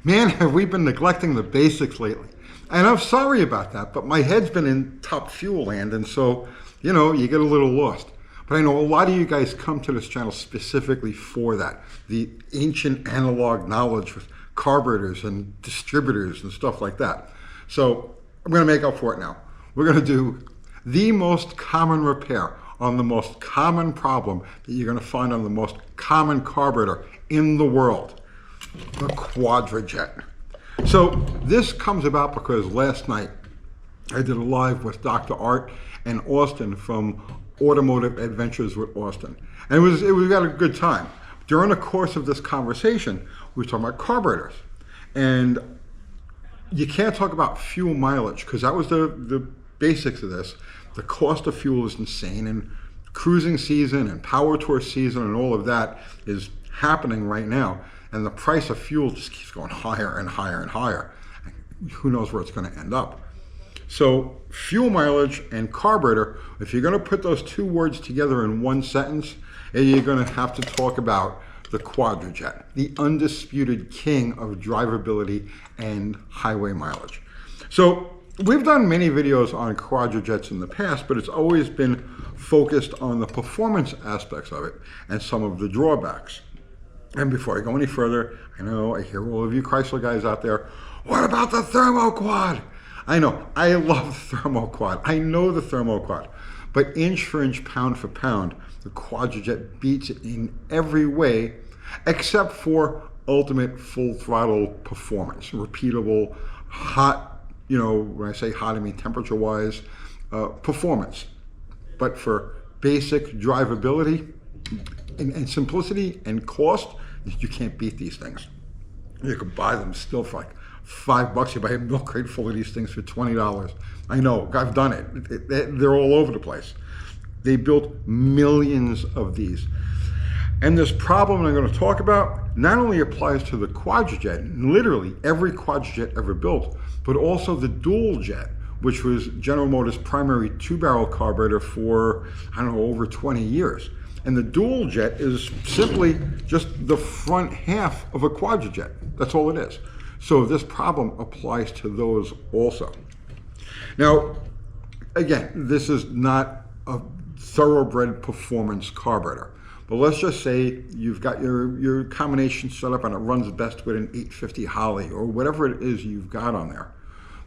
Man, have we been neglecting the basics lately. And I'm sorry about that, but my head's been in top fuel land, and so, you get a little lost. But I know a lot of you guys come to this channel specifically for that. The ancient analog knowledge with carburetors and distributors and stuff like that. So I'm going to make up for it now. We're going to do the most common repair on the most common problem that you're going to find on the most common carburetor in the world, the Quadrajet. So this comes about because last night I did a live with Dr. Art and Austin from Automotive Adventures with Austin. And we got a good time. During the course of this conversation, we were talking about carburetors. And you can't talk about fuel mileage because that was the basics of this. The cost of fuel is insane, and cruising season and power tour season and all of that is happening right now. And the price of fuel just keeps going higher and higher and higher. Who knows where it's going to end up. So fuel mileage and carburetor, if you're going to put those two words together in one sentence, you're going to have to talk about the Quadrajet, the undisputed king of drivability and highway mileage. So we've done many videos on Quadrajets in the past, but it's always been focused on the performance aspects of it and some of the drawbacks. And before I go any further, I know I hear all of you Chrysler guys out there, what about the Thermo Quad? I know, I love the Thermo Quad. I know the Thermo Quad. But inch for inch, pound for pound, the Quadrajet beats it in every way, except for ultimate full throttle performance, repeatable, hot, when I say hot, I mean temperature-wise, performance. But for basic drivability and simplicity and cost, you can't beat these things. You can buy them still for like $5. You buy a milk crate full of these things for $20. I know, I've done it. They're all over the place. They built millions of these. And this problem I'm going to talk about not only applies to the Quadrajet, literally every Quadrajet ever built, but also the Dualjet, which was General Motors' primary two-barrel carburetor for, over 20 years. And the Dualjet is simply just the front half of a Quadrajet. That's all it is. So this problem applies to those also. Now, again, this is not a thoroughbred performance carburetor. But let's just say you've got your combination set up and it runs best with an 850 Holley or whatever it is you've got on there.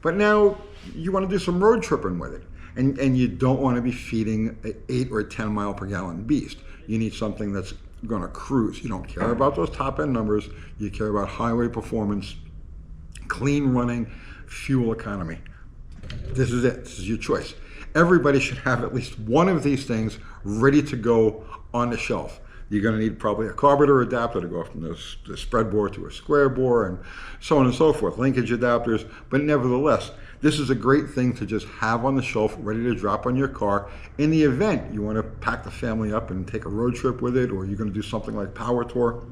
But now you want to do some road tripping with it. And you don't want to be feeding an 8 or 10 mile per gallon beast. You need something that's going to cruise. You don't care about those top end numbers. You care about highway performance, clean running, fuel economy. This is it. This is your choice. Everybody should have at least one of these things ready to go on the shelf. You're going to need probably a carburetor adapter to go from the spread bore to a square bore and so on and so forth, linkage adapters, but nevertheless, this is a great thing to just have on the shelf ready to drop on your car in the event you want to pack the family up and take a road trip with it, or you're going to do something like power tour.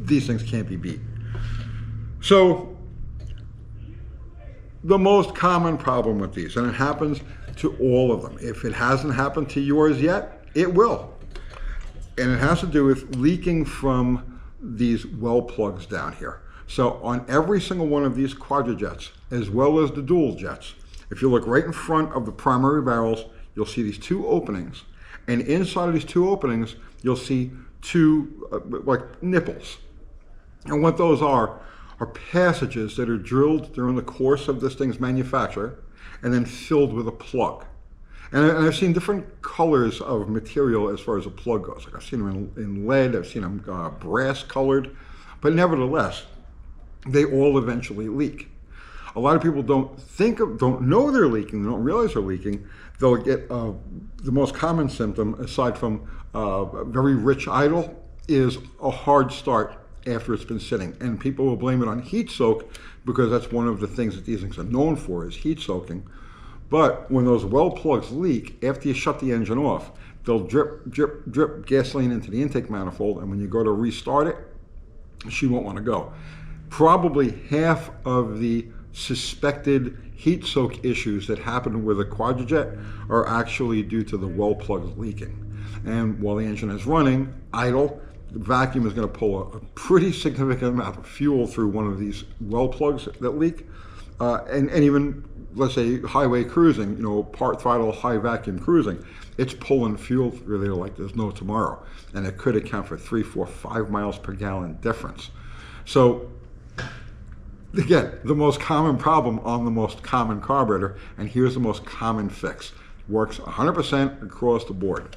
These things can't be beat. So the most common problem with these, and it happens to all of them. If it hasn't happened to yours yet, it will. And it has to do with leaking from these well plugs down here. So on every single one of these Quadrajets, as well as the Dualjets, if you look right in front of the primary barrels, you'll see these two openings. And inside of these two openings, you'll see two like nipples. And what those are passages that are drilled during the course of this thing's manufacture and then filled with a plug. And I've seen different colors of material as far as a plug goes. Like I've seen them in lead, I've seen them brass colored, but nevertheless, they all eventually leak. A lot of people don't know they're leaking, they don't realize they're leaking. They'll get the most common symptom, aside from very rich idle, is a hard start after it's been sitting. And people will blame it on heat soak because that's one of the things that these things are known for, is heat soaking. But when those well plugs leak, after you shut the engine off, they'll drip, drip, drip gasoline into the intake manifold, and when you go to restart it, she won't want to go. Probably half of the suspected heat soak issues that happen with a Quadrajet are actually due to the well plugs leaking. And while the engine is running, idle, the vacuum is going to pull a pretty significant amount of fuel through one of these well plugs that leak. And even, let's say, highway cruising, you know, part throttle, high vacuum cruising, it's pulling fuel really like there's no tomorrow. And it could account for 3, 4, 5 miles per gallon difference. So, again, the most common problem on the most common carburetor, and here's the most common fix. Works 100% across the board.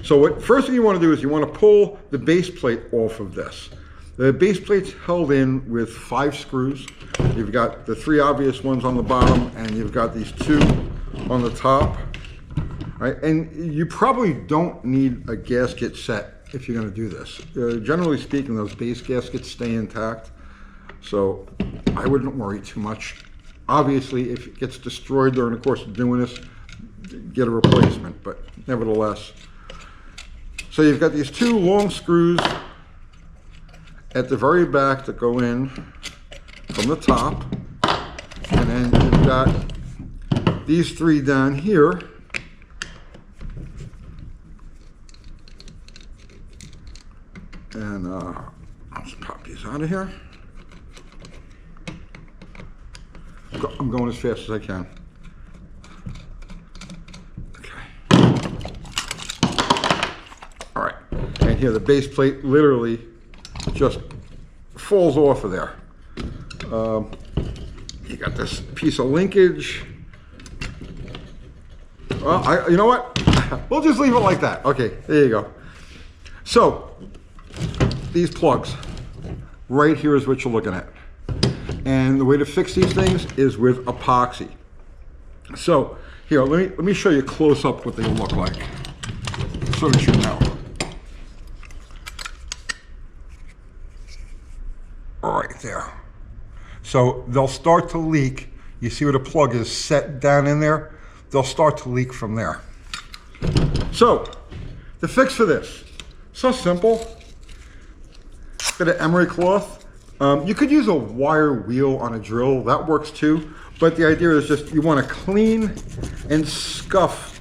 So first thing you want to do is you want to pull the base plate off of this. The base plate's held in with 5 screws. You've got the 3 obvious ones on the bottom, and you've got these 2 on the top. Right? And you probably don't need a gasket set if you're going to do this. Generally speaking, those base gaskets stay intact, so I wouldn't worry too much. Obviously, if it gets destroyed during the course of doing this, get a replacement, but nevertheless. So you've got these 2 long screws at the very back that go in from the top, and then you've got these 3 down here. And I'll just pop these out of here. I'm going as fast as I can. And here the base plate literally just falls off of there. You got this piece of linkage. Well, you know what? We'll just leave it like that. Okay, there you go. So, these plugs, right here is what you're looking at. And the way to fix these things is with epoxy. So, here, let me show you close up what they look like, so that you know. Right there. So they'll start to leak. You see where the plug is set down in there? They'll start to leak from there. So the fix for this, so simple. Bit of emery cloth. You could use a wire wheel on a drill, that works too. But the idea is just you want to clean and scuff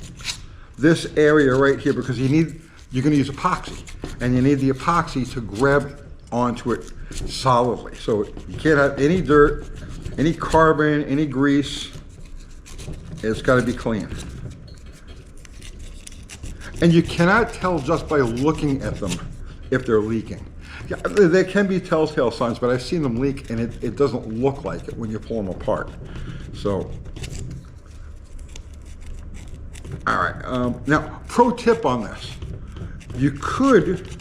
this area right here, because you're going to use epoxy, and you need the epoxy to grab onto it solidly. So you can't have any dirt, any carbon, any grease. It's got to be clean. And you cannot tell just by looking at them if they're leaking. Yeah, there can be telltale signs, but I've seen them leak and it doesn't look like it when you pull them apart. So, all right. Now, pro tip on this. You could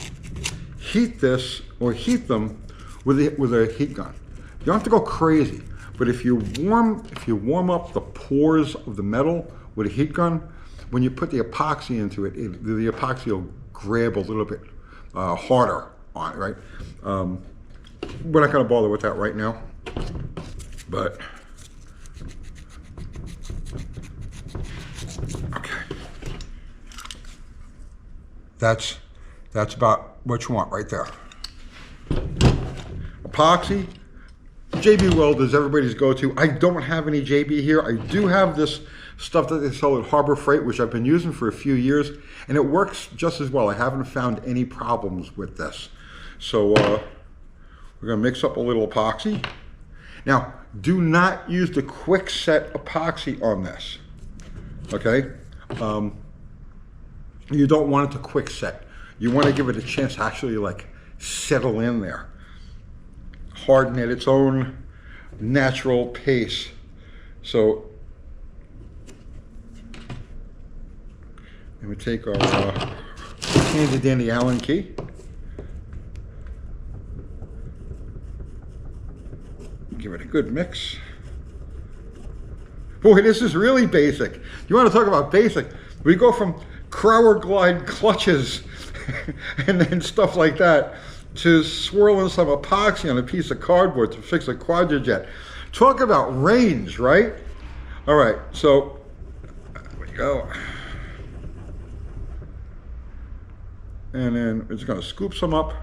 heat this or heat them with a heat gun. You don't have to go crazy, but if you warm up the pores of the metal with a heat gun, when you put the epoxy into it, the epoxy will grab a little bit harder on it, right? We're not going to bother with that right now, but okay. That's about what you want right there. Epoxy, JB Weld is everybody's go-to. I don't have any JB here. I do have this stuff that they sell at Harbor Freight, which I've been using for a few years, and it works just as well. I haven't found any problems with this. So we're gonna mix up a little epoxy. Now, do not use the quick set epoxy on this, okay? You don't want it to quick set. You want to give it a chance to actually like settle in there, harden at its own natural pace. So we take our handy dandy Allen key. Give it a good mix. Boy, this is really basic. You want to talk about basic? We go from Crower Glide clutches and then stuff like that to swirling some epoxy on a piece of cardboard to fix a Quadrajet. Talk about range, right? All right, so there we go. And then we're just gonna scoop some up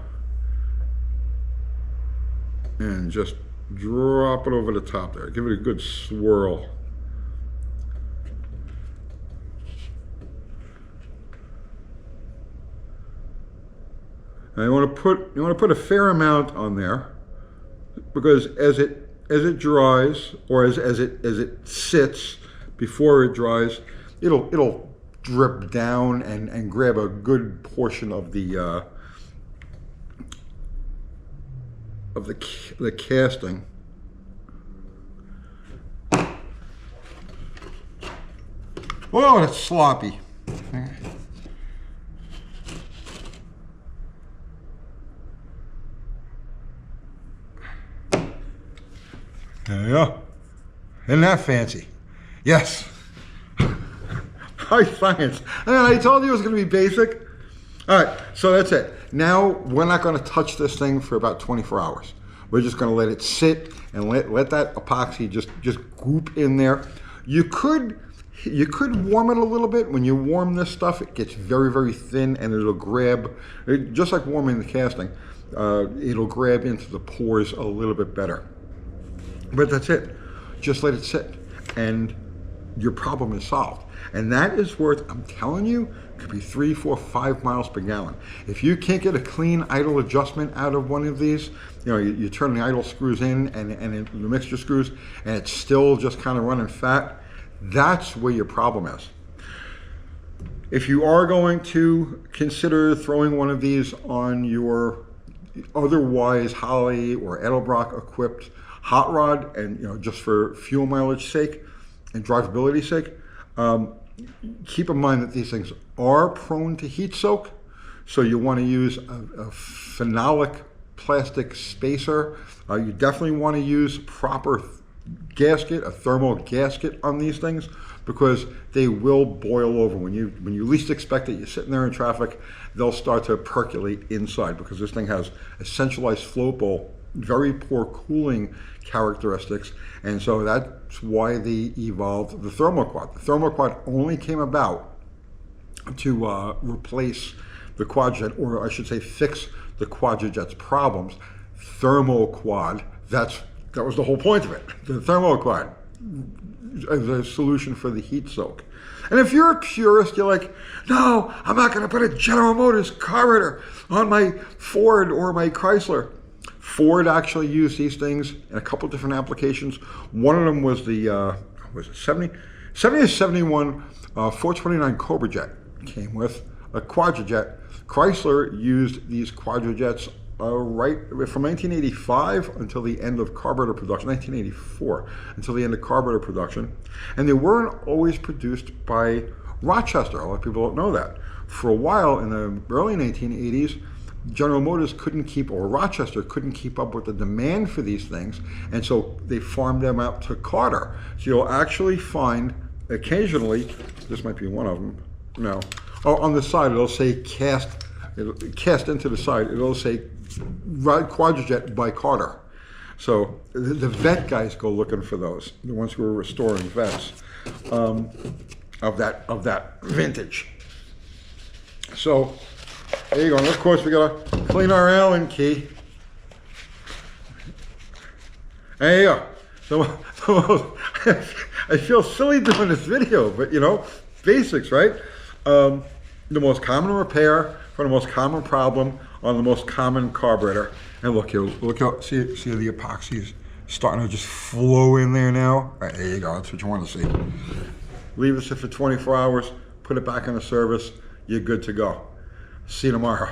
and just drop it over the top there. Give it a good swirl. Now you want to put a fair amount on there, because as it dries, or as it sits before it dries, it'll drip down and grab a good portion of the casting. Oh, that's sloppy. There you go. Isn't that fancy? Yes. High science. And I told you it was going to be basic. All right, so that's it. Now we're not going to touch this thing for about 24 hours. We're just going to let it sit and let that epoxy just goop in there. You could warm it a little bit. When you warm this stuff, it gets very, very thin, and it'll grab, just like warming the casting, it'll grab into the pores a little bit better. But that's it. Just let it sit, and your problem is solved. And that is worth, I'm telling you, could be 3, 4, 5 miles per gallon. If you can't get a clean idle adjustment out of one of these, you turn the idle screws in and the mixture screws, and it's still just kind of running fat, that's where your problem is. If you are going to consider throwing one of these on your otherwise Holley or Edelbrock equipped hot rod, and just for fuel mileage sake and drivability sake, keep in mind that these things are prone to heat soak, so you want to use a phenolic plastic spacer. You definitely want to use proper gasket, a thermal gasket on these things, because they will boil over. When you least expect it, you're sitting there in traffic, they'll start to percolate inside, because this thing has a centralized float bowl, very poor cooling characteristics, and so that's why they evolved the thermoquad. The thermoquad only came about to replace the Quadrajet, or I should say fix the Quadrajet's problems. Thermoquad, that was the whole point of it. The thermoquad as a solution for the heat soak. And if you're a purist, you're like, no, I'm not going to put a General Motors carburetor on my Ford or my Chrysler. Ford actually used these things in a couple different applications. One of them was the, was it 70 or 71 429 Carburetor came with a Quadrajet. Chrysler used these Quadrajets right from 1985 until the end of carburetor production, 1984, until the end of carburetor production. And they weren't always produced by Rochester. A lot of people don't know that. For a while in the early 1980s, General Motors couldn't keep, or Rochester couldn't keep up with the demand for these things, and so they farmed them out to Carter. So you'll actually find occasionally, this might be one of them, no, oh, on the side it'll say cast into the side, it'll say Quadrajet by Carter. So the vet guys go looking for those, the ones who are restoring vets of that vintage. So there you go. And of course, we gotta clean our Allen key. There you go. So I feel silly doing this video, but basics, right? The most common repair for the most common problem on the most common carburetor. And look here, look out, see the epoxy is starting to just flow in there now. All right, there you go, that's what you want to see. Leave this for 24 hours, put it back in the service, you're good to go. See you tomorrow.